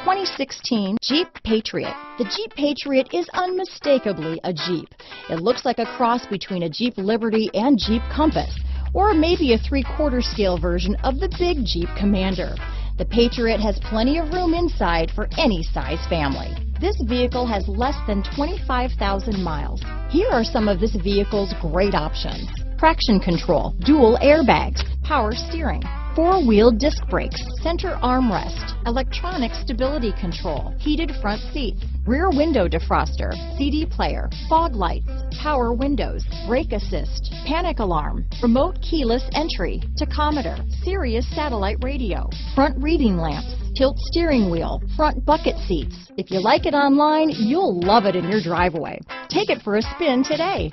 2016 Jeep Patriot. The Jeep Patriot is unmistakably a Jeep. It looks like a cross between a Jeep Liberty and Jeep Compass, or maybe a 3/4 scale version of the big Jeep Commander. The Patriot has plenty of room inside for any size family. This vehicle has less than 25,000 miles. Here are some of this vehicle's great options: traction control, dual airbags, power steering, 4-wheel disc brakes, center armrest, electronic stability control, heated front seats, rear window defroster, CD player, fog lights, power windows, brake assist, panic alarm, remote keyless entry, tachometer, Sirius satellite radio, front reading lamps, tilt steering wheel, front bucket seats. If you like it online, you'll love it in your driveway. Take it for a spin today.